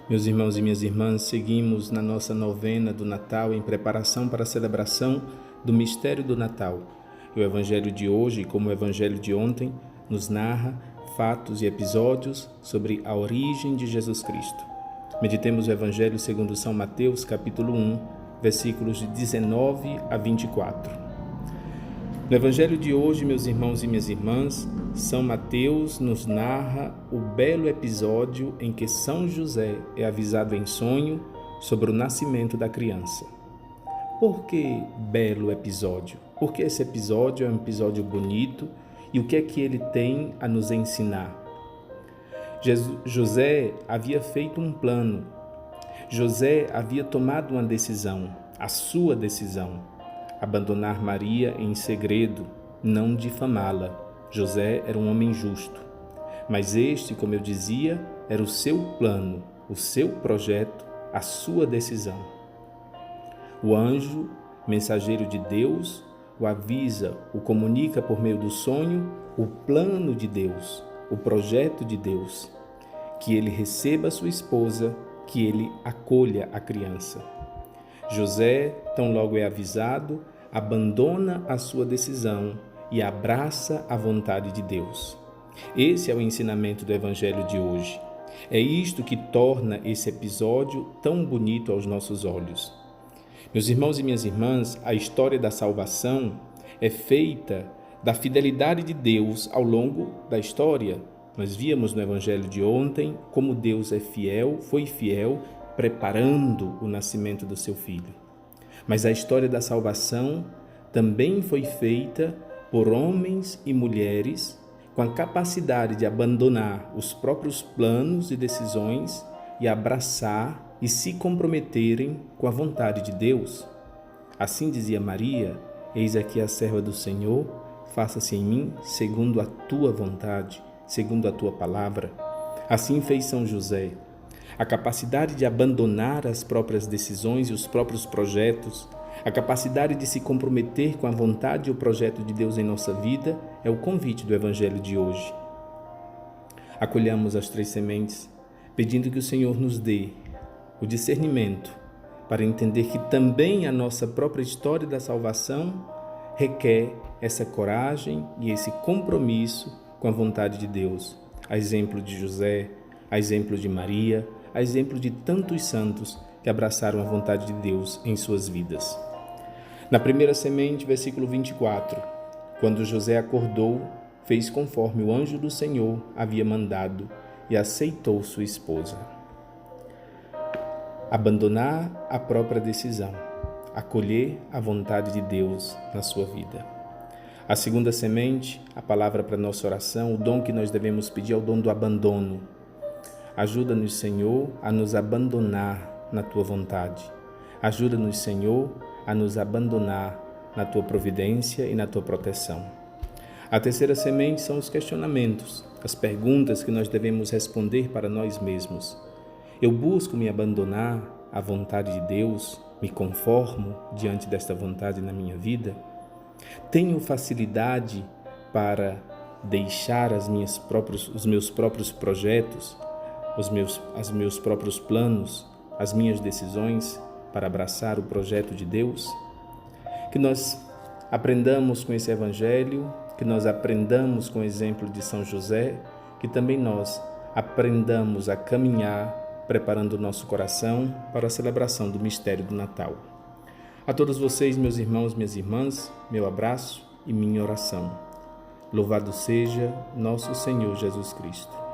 Meus irmãos e minhas irmãs, seguimos na nossa novena do Natal em preparação para a celebração do mistério do Natal. E o Evangelho de hoje, como o Evangelho de ontem, nos narra fatos e episódios sobre a origem de Jesus Cristo. Meditemos o Evangelho segundo São Mateus, capítulo 1, versículos de 19 a 24. No Evangelho de hoje, meus irmãos e minhas irmãs, São Mateus nos narra o belo episódio em que São José é avisado em sonho sobre o nascimento da criança. Por que belo episódio? Porque esse episódio é um episódio bonito e o que é que ele tem a nos ensinar? José havia feito um plano. José havia tomado uma decisão, a sua decisão. Abandonar Maria em segredo, não difamá-la. José era um homem justo. Mas este, como eu dizia, era o seu plano, o seu projeto, a sua decisão. O anjo, mensageiro de Deus, o avisa, o comunica por meio do sonho, o plano de Deus, o projeto de Deus, que ele receba sua esposa, que ele acolha a criança. José, tão logo é avisado, abandona a sua decisão e abraça a vontade de Deus. Esse é o ensinamento do Evangelho de hoje. É isto que torna esse episódio tão bonito aos nossos olhos. Meus irmãos e minhas irmãs, a história da salvação é feita da fidelidade de Deus ao longo da história. Nós víamos no Evangelho de ontem como Deus é fiel, foi fiel, preparando o nascimento do seu filho. Mas a história da salvação também foi feita por homens e mulheres com a capacidade de abandonar os próprios planos e decisões e abraçar e se comprometerem com a vontade de Deus. Assim dizia Maria: eis aqui a serva do Senhor, faça-se em mim segundo a tua vontade, segundo a tua palavra. Assim fez São José. A capacidade de abandonar as próprias decisões e os próprios projetos, a capacidade de se comprometer com a vontade e o projeto de Deus em nossa vida é o convite do Evangelho de hoje. Acolhamos as 3 sementes, pedindo que o Senhor nos dê o discernimento para entender que também a nossa própria história da salvação requer essa coragem e esse compromisso com a vontade de Deus. A exemplo de José, a exemplo de Maria, a exemplo de tantos santos que abraçaram a vontade de Deus em suas vidas. Na primeira semente, versículo 24, quando José acordou, fez conforme o anjo do Senhor havia mandado e aceitou sua esposa. Abandonar a própria decisão, acolher a vontade de Deus na sua vida. A segunda semente, a palavra para nossa oração, o dom que nós devemos pedir é o dom do abandono. Ajuda-nos, Senhor, a nos abandonar na Tua vontade. Ajuda-nos, Senhor, a nos abandonar na Tua providência e na Tua proteção. A terceira semente são os questionamentos, as perguntas que nós devemos responder para nós mesmos. Eu busco me abandonar à vontade de Deus? Me conformo diante desta vontade na minha vida? Tenho facilidade para deixar os meus próprios projetos, os meus próprios planos, as minhas decisões para abraçar o projeto de Deus? Que nós aprendamos com esse Evangelho, que nós aprendamos com o exemplo de São José, que também nós aprendamos a caminhar preparando o nosso coração para a celebração do mistério do Natal. A todos vocês, meus irmãos, minhas irmãs, meu abraço e minha oração. Louvado seja nosso Senhor Jesus Cristo.